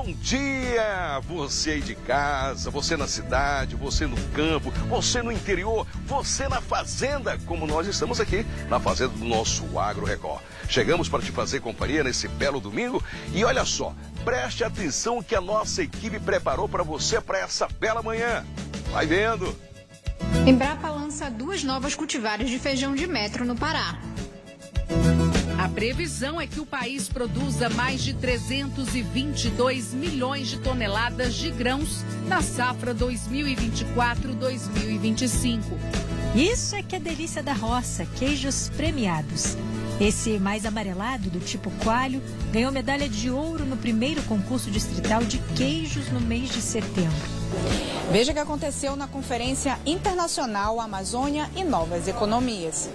bom dia! Você aí de casa, você na cidade, você no campo, você no interior, você na fazenda, como nós estamos aqui na fazenda do nosso Agro Record. Chegamos para te fazer companhia nesse belo domingo e olha só, preste atenção que a nossa equipe preparou para você para essa bela manhã. Vai vendo! Embrapa lança 2 novas cultivares de feijão de metro no Pará. A previsão é que o país produza mais de 322 milhões de toneladas de grãos na safra 2024-2025. Isso é que é delícia da roça, queijos premiados. Esse mais amarelado, do tipo coalho, ganhou medalha de ouro no primeiro concurso distrital de queijos no mês de setembro. Veja o que aconteceu na Conferência Internacional Amazônia e Novas Economias.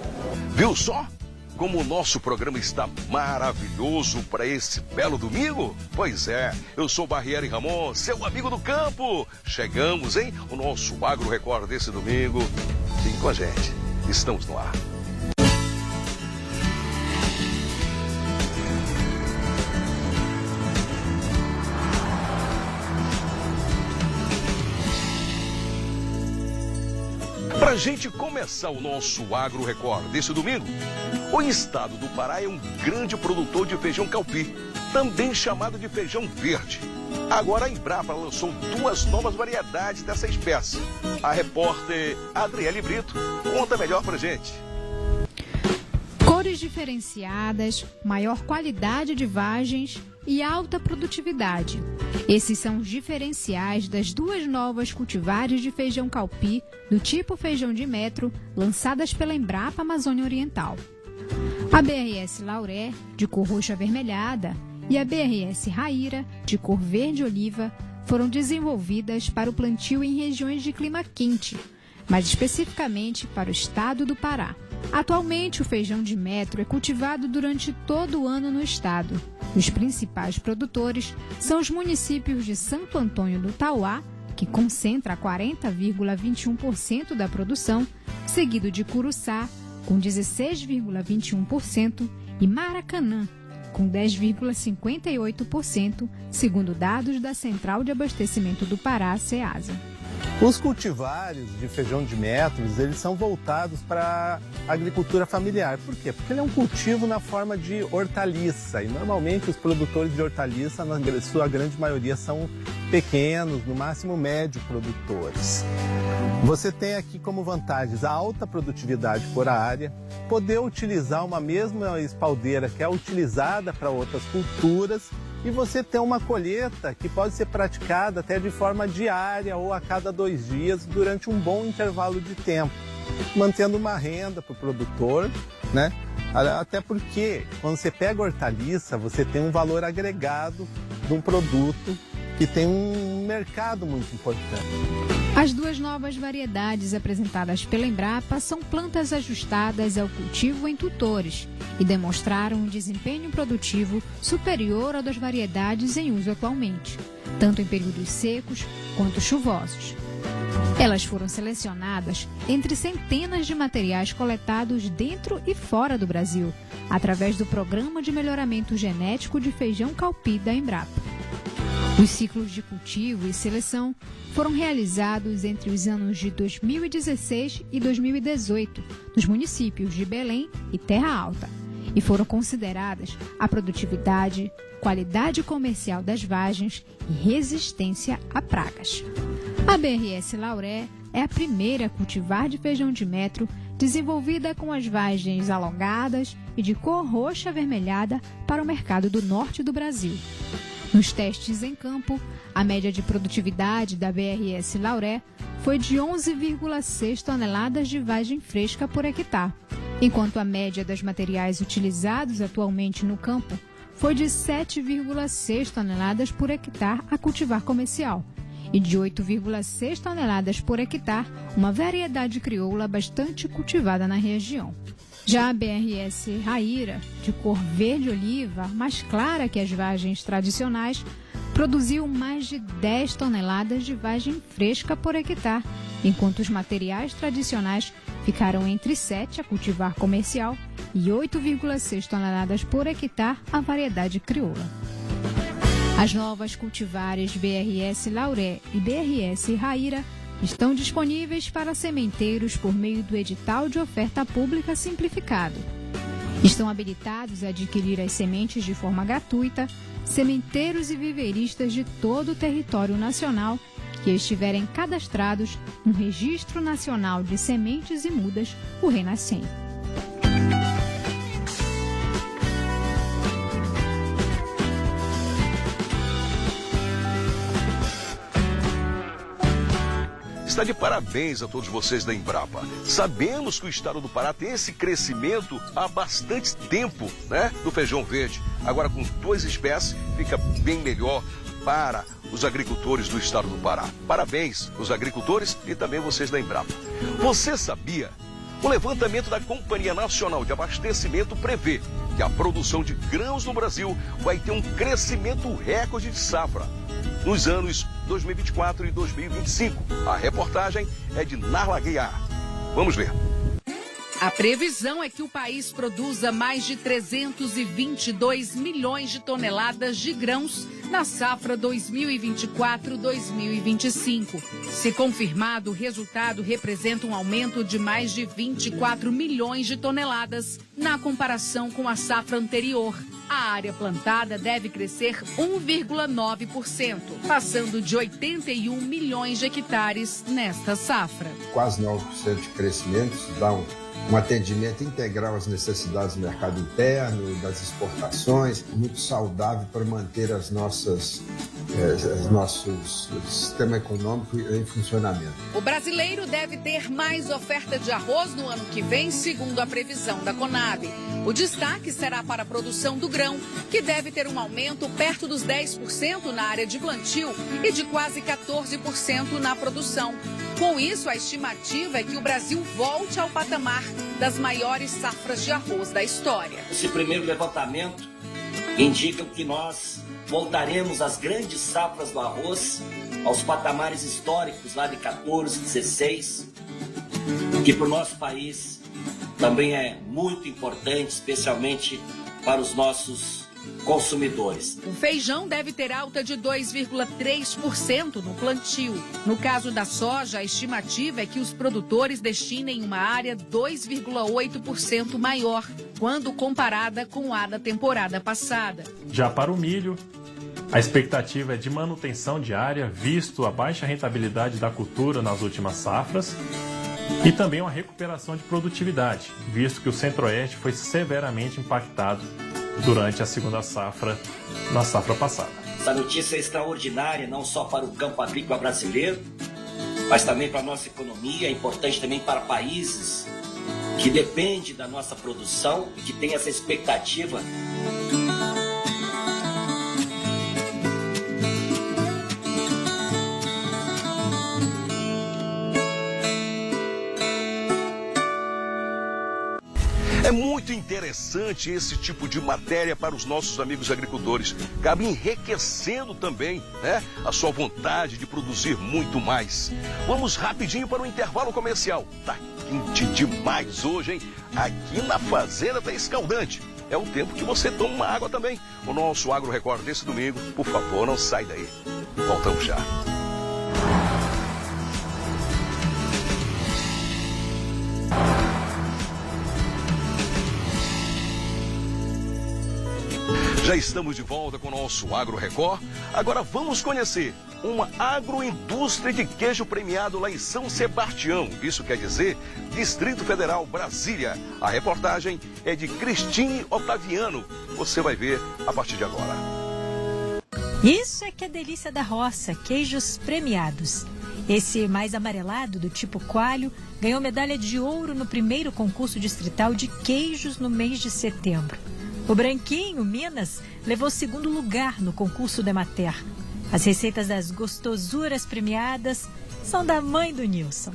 Viu só? Como o nosso programa está maravilhoso para esse belo domingo? Pois é, eu sou Barriere Ramon, seu amigo do campo. Chegamos, hein? O nosso Agro Record desse domingo. Fique com a gente, estamos no ar. Para a gente começar o nosso Agro Record desse domingo, o estado do Pará é um grande produtor de feijão calpi, também chamado de feijão verde. Agora a Embrapa lançou 2 novas variedades dessa espécie. A repórter Adriele Brito conta melhor pra gente. Cores diferenciadas, maior qualidade de vagens e alta produtividade. Esses são os diferenciais das 2 novas cultivares de feijão calpi do tipo feijão de metro, lançadas pela Embrapa Amazônia Oriental. A BRS Lauré, de cor roxa avermelhada, e a BRS Raíra, de cor verde oliva, foram desenvolvidas para o plantio em regiões de clima quente, mais especificamente para o estado do Pará. Atualmente, o feijão de metro é cultivado durante todo o ano no estado. Os principais produtores são os municípios de Santo Antônio do Tauá, que concentra 40,21% da produção, seguido de Curuçá, com 16,21%, e Maracanã, com 10,58%, segundo dados da Central de Abastecimento do Pará, CEASA. Os cultivares de feijão de metros, eles são voltados para a agricultura familiar. Por quê? Porque ele é um cultivo na forma de hortaliça. E normalmente os produtores de hortaliça, na sua grande maioria, são pequenos, no máximo médio produtores. Você tem aqui como vantagens a alta produtividade por área, poder utilizar uma mesma espaldeira que é utilizada para outras culturas, e você tem uma colheita que pode ser praticada até de forma diária ou a cada 2 dias durante um bom intervalo de tempo, mantendo uma renda para o produtor, né? Até porque quando você pega hortaliça, você tem um valor agregado de um produto que tem um mercado muito importante. As 2 novas variedades apresentadas pela Embrapa são plantas ajustadas ao cultivo em tutores e demonstraram um desempenho produtivo superior ao das variedades em uso atualmente, tanto em períodos secos quanto chuvosos. Elas foram selecionadas entre centenas de materiais coletados dentro e fora do Brasil, através do Programa de Melhoramento Genético de Feijão Calpi da Embrapa. Os ciclos de cultivo e seleção foram realizados entre os anos de 2016 e 2018, nos municípios de Belém e Terra Alta, e foram consideradas a produtividade, qualidade comercial das vagens e resistência a pragas. A BRS Lauré é a primeira a cultivar de feijão de metro desenvolvida com as vagens alongadas e de cor roxa avermelhada para o mercado do norte do Brasil. Nos testes em campo, a média de produtividade da BRS Lauré foi de 11,6 toneladas de vagem fresca por hectare, enquanto a média dos materiais utilizados atualmente no campo foi de 7,6 toneladas por hectare a cultivar comercial e de 8,6 toneladas por hectare, uma variedade crioula bastante cultivada na região. Já a BRS Raíra, de cor verde-oliva, mais clara que as vagens tradicionais, produziu mais de 10 toneladas de vagem fresca por hectare, enquanto os materiais tradicionais ficaram entre 7 a cultivar comercial e 8,6 toneladas por hectare a variedade crioula. As novas cultivares BRS Lauré e BRS Raíra estão disponíveis para sementeiros por meio do edital de oferta pública simplificado. Estão habilitados a adquirir as sementes de forma gratuita sementeiros e viveiristas de todo o território nacional que estiverem cadastrados no Registro Nacional de Sementes e Mudas, o Renascem. Está de parabéns a todos vocês da Embrapa. Sabemos que o estado do Pará tem esse crescimento há bastante tempo, né, do feijão verde. Agora, com 2 espécies, fica bem melhor para os agricultores do estado do Pará. Parabéns, os agricultores e também vocês da Embrapa. Você sabia? O levantamento da Companhia Nacional de Abastecimento prevê que a produção de grãos no Brasil vai ter um crescimento recorde de safra nos anos 2024 e 2025. A reportagem é de Narla Guiar. Vamos ver. A previsão é que o país produza mais de 322 milhões de toneladas de grãos na safra 2024-2025. Se confirmado, o resultado representa um aumento de mais de 24 milhões de toneladas na comparação com a safra anterior. A área plantada deve crescer 1,9%, passando de 81 milhões de hectares nesta safra. Quase 9% de crescimento, isso dá um atendimento integral às necessidades do mercado interno, das exportações, muito saudável para manter nosso sistema econômico em funcionamento. O brasileiro deve ter mais oferta de arroz no ano que vem, segundo a previsão da Conab. O destaque será para a produção do grão, que deve ter um aumento perto dos 10% na área de plantio e de quase 14% na produção. Com isso, a estimativa é que o Brasil volte ao patamar das maiores safras de arroz da história. Esse primeiro levantamento indica que nós voltaremos às grandes safras do arroz, aos patamares históricos lá de 14, 16, que para o nosso país também é muito importante, especialmente para os nossos consumidores. O feijão deve ter alta de 2,3% no plantio. No caso da soja, a estimativa é que os produtores destinem uma área 2,8% maior, quando comparada com a da temporada passada. Já para o milho, a expectativa é de manutenção de área, visto a baixa rentabilidade da cultura nas últimas safras, e também uma recuperação de produtividade, visto que o Centro-Oeste foi severamente impactado durante a segunda safra, na safra passada. Essa notícia é extraordinária, não só para o campo agrícola brasileiro, mas também para a nossa economia, é importante também para países que dependem da nossa produção e que têm essa expectativa. É muito interessante esse tipo de matéria para os nossos amigos agricultores. Acaba enriquecendo também, né, a sua vontade de produzir muito mais. Vamos rapidinho para o intervalo comercial. Tá quente demais hoje, hein? Aqui na fazenda tá escaldante. É o tempo que você toma uma água também. O nosso Agro Record desse domingo, por favor, não sai daí. Voltamos já. Já estamos de volta com o nosso Agro Record. Agora vamos conhecer uma agroindústria de queijo premiado lá em São Sebastião. Isso quer dizer Distrito Federal, Brasília. A reportagem é de Cristine Otaviano. Você vai ver a partir de agora. Isso é que é delícia da roça, queijos premiados. Esse mais amarelado, do tipo coalho, ganhou medalha de ouro no primeiro concurso distrital de queijos no mês de setembro. O branquinho, Minas, levou o segundo lugar no concurso Demater. As receitas das gostosuras premiadas são da mãe do Nilson.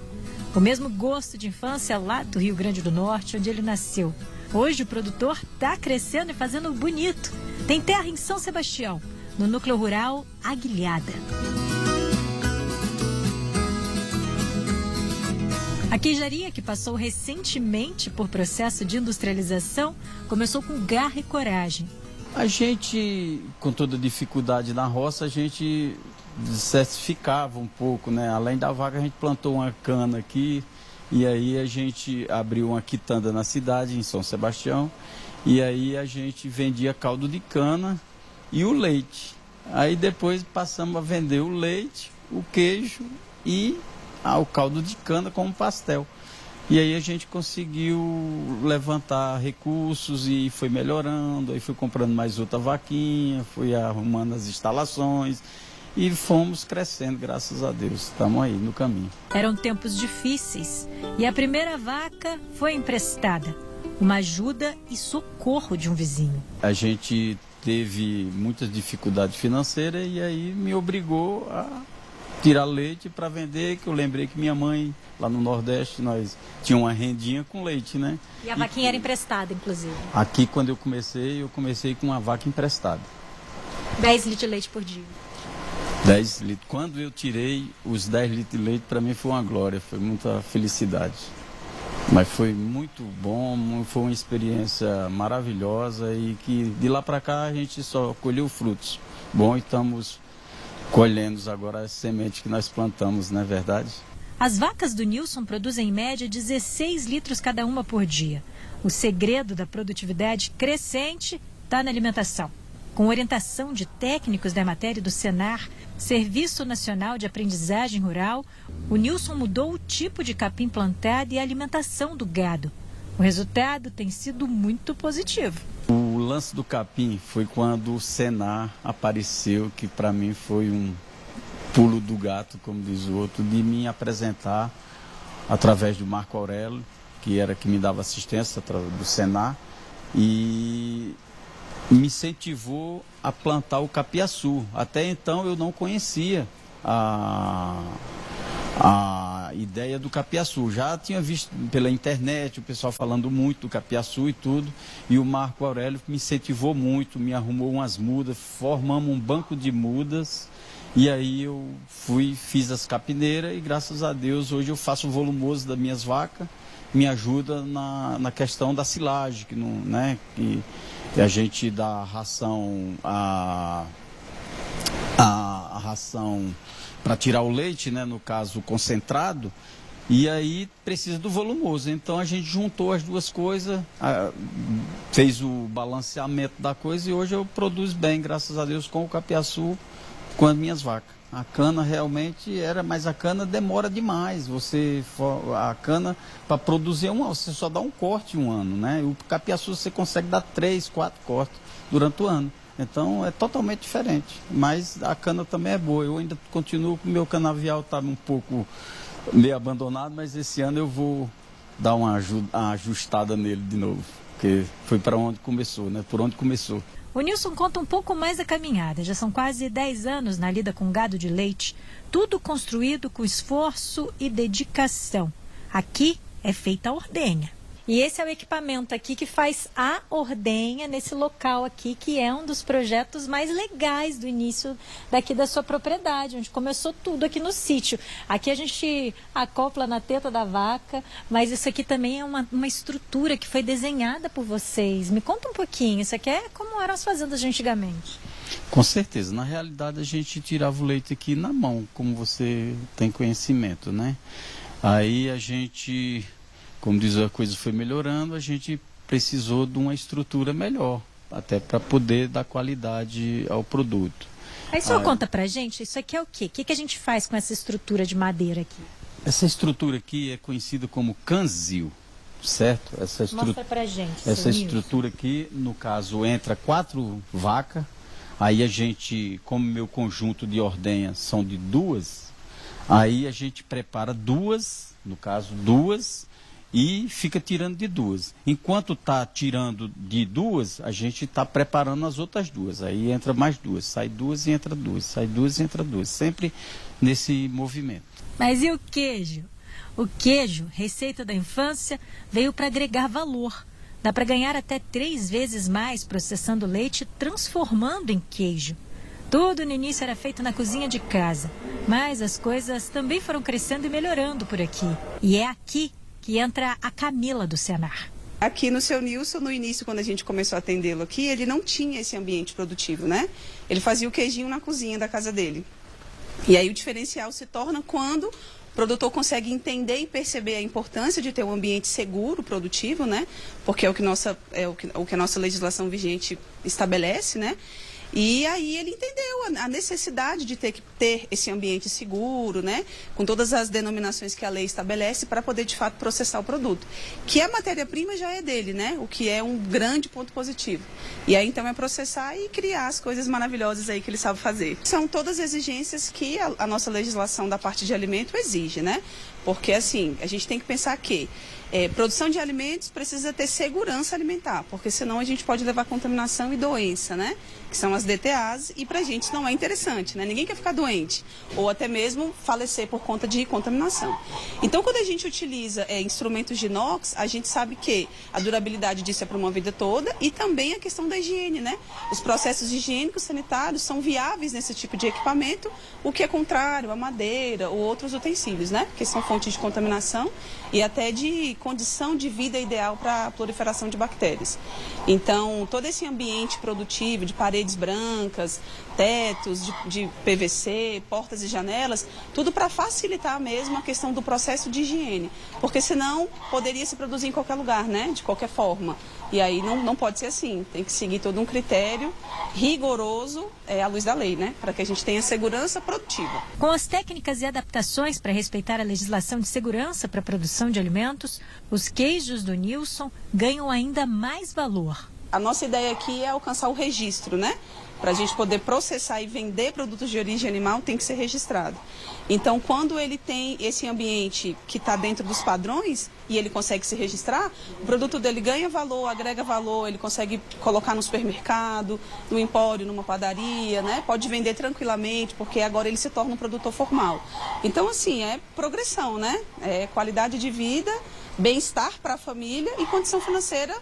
O mesmo gosto de infância lá do Rio Grande do Norte, onde ele nasceu. Hoje o produtor está crescendo e fazendo bonito. Tem terra em São Sebastião, no núcleo rural Aguilhada. A queijaria, que passou recentemente por processo de industrialização, começou com garra e coragem. A gente, com toda dificuldade na roça, a gente certificava um pouco, né? Além da vaca, a gente plantou uma cana aqui, e aí a gente abriu uma quitanda na cidade, em São Sebastião, e aí a gente vendia caldo de cana e o leite. Aí depois passamos a vender o leite, o queijo e o caldo de cana como pastel. E aí a gente conseguiu levantar recursos e foi melhorando, aí fui comprando mais outra vaquinha, fui arrumando as instalações e fomos crescendo, graças a Deus. Estamos aí no caminho. Eram tempos difíceis e a primeira vaca foi emprestada. Uma ajuda e socorro de um vizinho. A gente teve muitas dificuldades financeiras e aí me obrigou a tirar leite para vender, que eu lembrei que minha mãe, lá no Nordeste, nós tinha uma rendinha com leite, né? E a vaquinha era emprestada, inclusive? Aqui, quando eu comecei com uma vaca emprestada. 10 litros de leite por dia? 10 litros. Quando eu tirei os 10 litros de leite, para mim foi uma glória, foi muita felicidade. Mas foi muito bom, foi uma experiência maravilhosa e que de lá para cá a gente só colheu frutos. Bom, e estamos colhendo agora as sementes que nós plantamos, não é verdade? As vacas do Nilson produzem em média 16 litros cada uma por dia. O segredo da produtividade crescente está na alimentação. Com orientação de técnicos da matéria do Senar, Serviço Nacional de Aprendizagem Rural, o Nilson mudou o tipo de capim plantado e a alimentação do gado. O resultado tem sido muito positivo. O lance do capim foi quando o Senar apareceu, que para mim foi um pulo do gato, como diz o outro, de me apresentar através do Marco Aurélio, que era que me dava assistência do Senar, e me incentivou a plantar o capiaçu. Até então eu não conhecia a ideia do capiaçu. Já tinha visto pela internet o pessoal falando muito do capiaçu e tudo, e o Marco Aurélio me incentivou muito, me arrumou umas mudas, formamos um banco de mudas, e aí eu fiz as capineiras e graças a Deus hoje eu faço o volumoso das minhas vacas, me ajuda na questão da silagem, que, não, né, que a gente dá ração a ração para tirar o leite, né, no caso concentrado, e aí precisa do volumoso. Então a gente juntou as duas coisas, fez o balanceamento da coisa e hoje eu produzo bem, graças a Deus, com o capiaçu, com as minhas vacas. A cana realmente mas a cana demora demais. A cana, para produzir você só dá um corte um ano, né? O capiaçu você consegue dar 3, 4 cortes durante o ano. Então é totalmente diferente. Mas a cana também é boa. Eu ainda continuo com o meu canavial, está um pouco meio abandonado, mas esse ano eu vou dar uma ajustada nele de novo. Porque foi para onde começou, né? Por onde começou. O Nilson conta um pouco mais da caminhada. Já são quase 10 anos na lida com gado de leite. Tudo construído com esforço e dedicação. Aqui é feita a ordenha. E esse é o equipamento aqui que faz a ordenha nesse local aqui, que é um dos projetos mais legais do início daqui da sua propriedade, onde começou tudo aqui no sítio. Aqui a gente acopla na teta da vaca, mas isso aqui também é uma estrutura que foi desenhada por vocês. Me conta um pouquinho, isso aqui é como eram as fazendas de antigamente. Com certeza, na realidade a gente tirava o leite aqui na mão, como você tem conhecimento, né? Aí a gente, como diz, a coisa foi melhorando, a gente precisou de uma estrutura melhor, até para poder dar qualidade ao produto. Aí só conta pra gente, isso aqui é o quê? O que a gente faz com essa estrutura de madeira aqui? Essa estrutura aqui é conhecida como canzil, certo? Mostra pra gente. Essa estrutura aqui, no caso, entra 4 vacas, aí a gente, como meu conjunto de ordenha são de 2, aí a gente prepara 2, no caso 2, e fica tirando de 2. Enquanto está tirando de 2, a gente está preparando as outras 2. Aí entra mais 2, sai 2 e entra 2, sai 2 e entra 2. Sempre nesse movimento. Mas e o queijo? O queijo, receita da infância, veio para agregar valor. Dá para ganhar até 3 vezes mais processando leite e transformando em queijo. Tudo no início era feito na cozinha de casa, mas as coisas também foram crescendo e melhorando por aqui. E é aqui que entra a Camila do Senar. Aqui no Seu Nilson, no início, quando a gente começou a atendê-lo aqui, ele não tinha esse ambiente produtivo, né? Ele fazia o queijinho na cozinha da casa dele. E aí o diferencial se torna quando o produtor consegue entender e perceber a importância de ter um ambiente seguro, produtivo, né? Porque é o que a nossa legislação vigente estabelece, né? E aí ele entendeu a necessidade de ter que ter esse ambiente seguro, né? Com todas as denominações que a lei estabelece para poder, de fato, processar o produto. Que a matéria-prima já é dele, né? O que é um grande ponto positivo. E aí, então, é processar e criar as coisas maravilhosas aí que ele sabe fazer. São todas exigências que a nossa legislação da parte de alimento exige, né? Porque, assim, a gente tem que pensar que produção de alimentos precisa ter segurança alimentar, porque senão a gente pode levar contaminação e doença, né? Que são as DTAs, e pra gente não é interessante, né? Ninguém quer ficar doente, ou até mesmo falecer por conta de contaminação. Então, quando a gente utiliza instrumentos de inox, a gente sabe que a durabilidade disso é para uma vida toda, e também a questão da higiene, né? Os processos higiênicos sanitários são viáveis nesse tipo de equipamento, o que é contrário à madeira ou outros utensílios, né? Porque são fontes de contaminação e até de condição de vida ideal para a proliferação de bactérias. Então, todo esse ambiente produtivo de paredes brancas, tetos de PVC, portas e janelas, tudo para facilitar mesmo a questão do processo de higiene, porque senão poderia se produzir em qualquer lugar, né? De qualquer forma. E aí não pode ser assim, tem que seguir todo um critério rigoroso à luz da lei, né? Para que a gente tenha segurança produtiva. Com as técnicas e adaptações para respeitar a legislação de segurança para a produção de alimentos, os queijos do Nilson ganham ainda mais valor. A nossa ideia aqui é alcançar o registro, né? Para a gente poder processar e vender produtos de origem animal, tem que ser registrado. Então, quando ele tem esse ambiente que está dentro dos padrões e ele consegue se registrar, o produto dele ganha valor, agrega valor, ele consegue colocar no supermercado, no empório, numa padaria, né? Pode vender tranquilamente, porque agora ele se torna um produtor formal. Então, assim, é progressão, né? É qualidade de vida, bem-estar para a família e condição financeira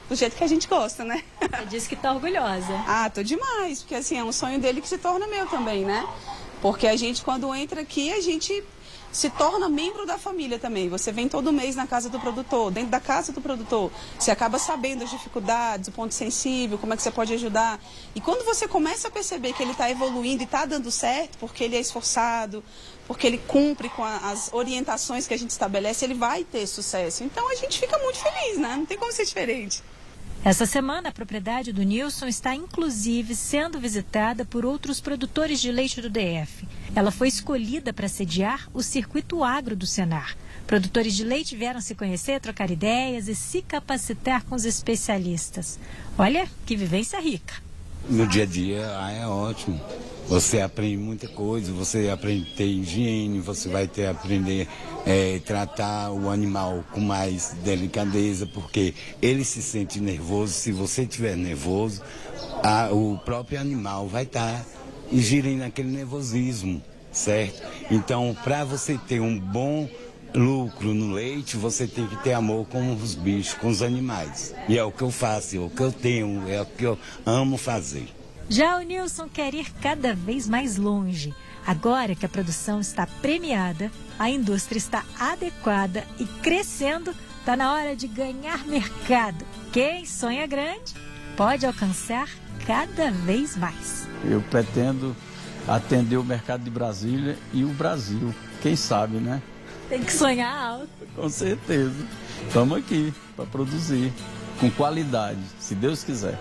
do jeito que a gente gosta, né? Você disse que tá orgulhosa. Ah, tô demais, porque assim, é um sonho dele que se torna meu também, né? Porque a gente, quando entra aqui, a gente se torna membro da família também. Você vem todo mês na casa do produtor, dentro da casa do produtor. Você acaba sabendo as dificuldades, o ponto sensível, como é que você pode ajudar. E quando você começa a perceber que ele está evoluindo e está dando certo, porque ele é esforçado, porque ele cumpre com as orientações que a gente estabelece, ele vai ter sucesso. Então a gente fica muito feliz, né? Não tem como ser diferente. Essa semana, a propriedade do Nilson está, inclusive, sendo visitada por outros produtores de leite do DF. Ela foi escolhida para sediar o Circuito Agro do Senar. Produtores de leite vieram se conhecer, trocar ideias e se capacitar com os especialistas. Olha, que vivência rica. No dia a dia, é ótimo. Você aprende muita coisa, você aprende a ter higiene, você vai ter aprender a tratar o animal com mais delicadeza, porque ele se sente nervoso. Se você estiver nervoso, o próprio animal vai estar ingerindo aquele nervosismo, certo? Então, para você ter um bom lucro no leite, você tem que ter amor com os bichos, com os animais. E é o que eu faço, é o que eu tenho, é o que eu amo fazer. Já o Nilson quer ir cada vez mais longe. Agora que a produção está premiada, a indústria está adequada e crescendo, está na hora de ganhar mercado. Quem sonha grande pode alcançar cada vez mais. Eu pretendo atender o mercado de Brasília e o Brasil. Quem sabe, né? Tem que sonhar alto. Com certeza. Estamos aqui para produzir com qualidade, se Deus quiser.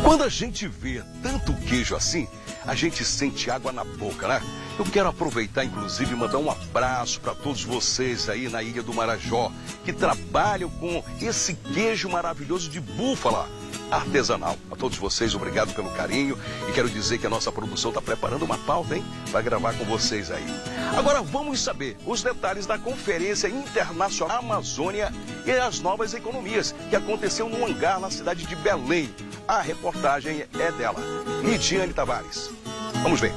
Quando a gente vê tanto queijo assim, a gente sente água na boca, né? Eu quero aproveitar, inclusive, e mandar um abraço para todos vocês aí na Ilha do Marajó, que trabalham com esse queijo maravilhoso de búfala artesanal. A todos vocês, obrigado pelo carinho. E quero dizer que a nossa produção está preparando uma pauta, hein? Vai gravar com vocês aí. Agora vamos saber os detalhes da Conferência Internacional Amazônia e as Novas Economias, que aconteceu no hangar na cidade de Belém. A reportagem é dela, Lidiane Tavares. Vamos ver.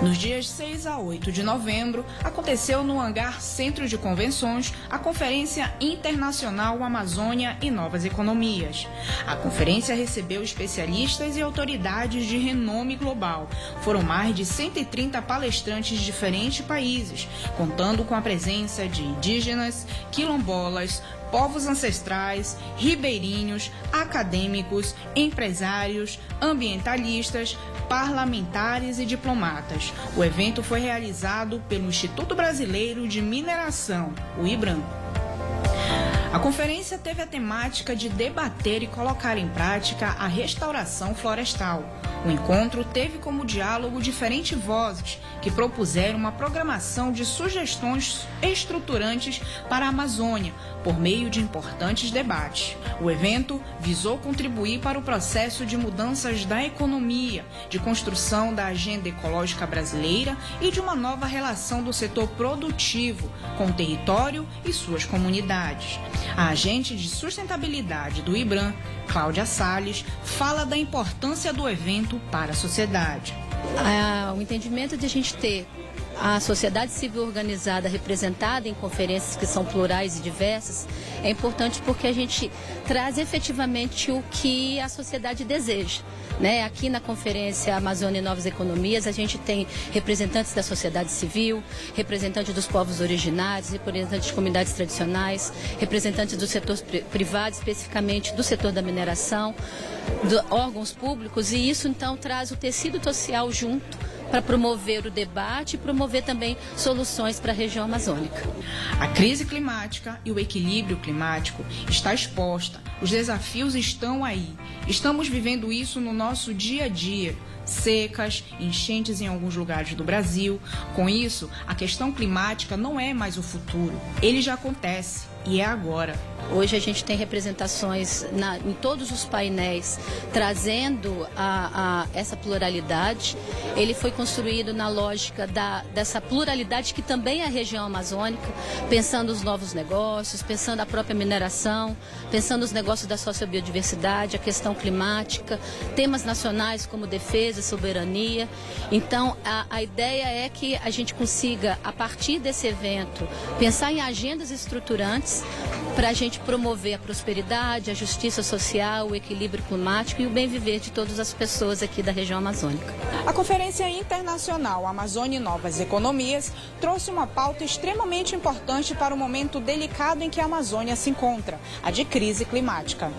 Nos dias 6 a 8 de novembro, aconteceu no Hangar Centro de Convenções a Conferência Internacional Amazônia e Novas Economias. A conferência recebeu especialistas e autoridades de renome global. Foram mais de 130 palestrantes de diferentes países, contando com a presença de indígenas, quilombolas, povos ancestrais, ribeirinhos, acadêmicos, empresários, ambientalistas, parlamentares e diplomatas. O evento foi realizado pelo Instituto Brasileiro de Mineração, o IBRAM. A conferência teve a temática de debater e colocar em prática a restauração florestal. O encontro teve como diálogo diferentes vozes que propuseram uma programação de sugestões estruturantes para a Amazônia, por meio de importantes debates. O evento visou contribuir para o processo de mudanças da economia, de construção da agenda ecológica brasileira e de uma nova relação do setor produtivo com o território e suas comunidades. A agente de sustentabilidade do IBRAM, Cláudia Salles, fala da importância do evento para a sociedade. O entendimento de a gente ter a sociedade civil organizada representada em conferências que são plurais e diversas é importante porque a gente traz efetivamente o que a sociedade deseja. Aqui na Conferência Amazônia e Novas Economias, a gente tem representantes da sociedade civil, representantes dos povos originários, representantes de comunidades tradicionais, representantes do setor privado, especificamente do setor da mineração, órgãos públicos, e isso então traz o tecido social junto para promover o debate e promover também soluções para a região amazônica. A crise climática e o equilíbrio climático está exposta. Os desafios estão aí. Estamos vivendo isso no nosso dia a dia. Secas, enchentes em alguns lugares do Brasil. Com isso, a questão climática não é mais o futuro. Ele já acontece e é agora. Hoje a gente tem representações em todos os painéis trazendo essa pluralidade. Ele foi construído na lógica dessa pluralidade que também é a região amazônica, pensando os novos negócios, pensando a própria mineração, pensando os negócios da sociobiodiversidade, a questão climática, temas nacionais como defesa e soberania. Então, a ideia é que a gente consiga, a partir desse evento, pensar em agendas estruturantes para a gente promover a prosperidade, a justiça social, o equilíbrio climático e o bem viver de todas as pessoas aqui da região amazônica. A Conferência Internacional Amazônia e Novas Economias trouxe uma pauta extremamente importante para o momento delicado em que a Amazônia se encontra, a de crise climática.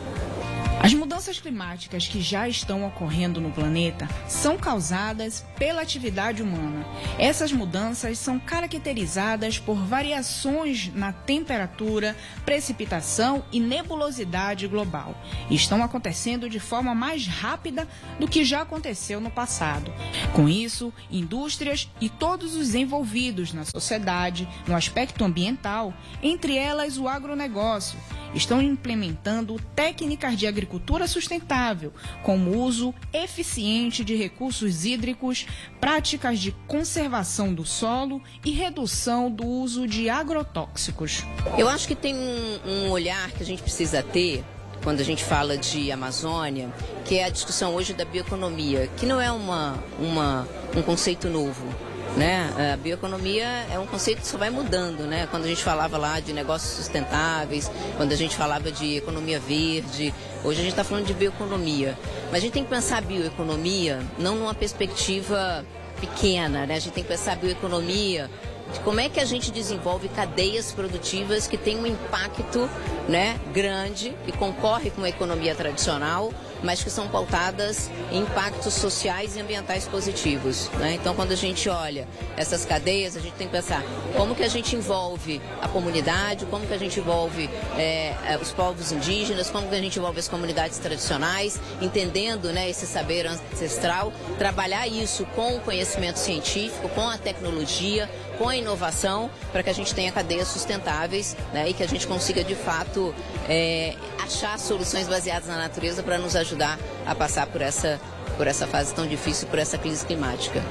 As mudanças climáticas que já estão ocorrendo no planeta são causadas pela atividade humana. Essas mudanças são caracterizadas por variações na temperatura, precipitação e nebulosidade global. E estão acontecendo de forma mais rápida do que já aconteceu no passado. Com isso, indústrias e todos os envolvidos na sociedade, no aspecto ambiental, entre elas o agronegócio, estão implementando técnicas de agricultura sustentável, como o uso eficiente de recursos hídricos, práticas de conservação do solo e redução do uso de agrotóxicos. Eu acho que tem um olhar que a gente precisa ter quando a gente fala de Amazônia, que é a discussão hoje da bioeconomia, que não é um conceito novo. A bioeconomia é um conceito que só vai mudando, Quando a gente falava lá de negócios sustentáveis, quando a gente falava de economia verde, hoje a gente está falando de bioeconomia. Mas a gente tem que pensar a bioeconomia não numa perspectiva pequena, A gente tem que pensar a bioeconomia de como é que a gente desenvolve cadeias produtivas que têm um impacto grande e concorre com a economia tradicional, mas que são pautadas em impactos sociais e ambientais positivos. Então, quando a gente olha essas cadeias, a gente tem que pensar como que a gente envolve a comunidade, como que a gente envolve os povos indígenas, como que a gente envolve as comunidades tradicionais, entendendo esse saber ancestral, trabalhar isso com o conhecimento científico, com a tecnologia, com a inovação, para que a gente tenha cadeias sustentáveis e que a gente consiga, de fato, achar soluções baseadas na natureza para nos ajudar a passar por essa fase tão difícil, por essa crise climática.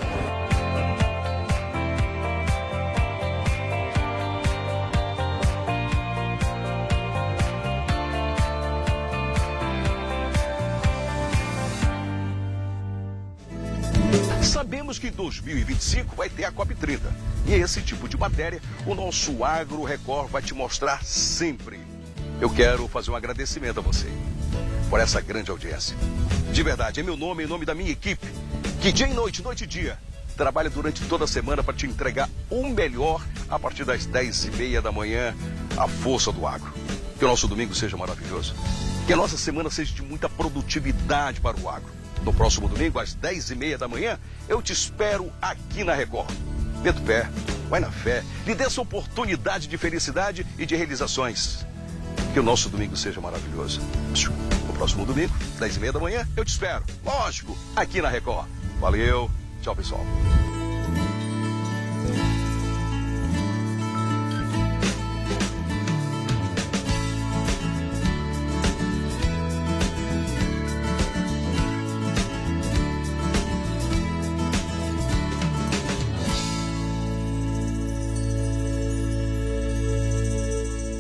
Sabemos sabemos que em 2025 vai ter a COP30. E esse tipo de matéria o nosso Agro Record vai te mostrar sempre. Eu quero fazer um agradecimento a você por essa grande audiência. De verdade, em meu nome e em nome da minha equipe, que dia e noite, noite e dia, trabalha durante toda a semana para te entregar o melhor a partir das 10h30 da manhã, a força do agro. Que o nosso domingo seja maravilhoso. Que a nossa semana seja de muita produtividade para o agro. No próximo domingo, às 10h30 da manhã, eu te espero aqui na Record. Meta o pé, vai na fé, lhe dê essa oportunidade de felicidade e de realizações. Que o nosso domingo seja maravilhoso. No próximo domingo, 10h30 da manhã, eu te espero. Lógico, aqui na Record. Valeu, tchau pessoal.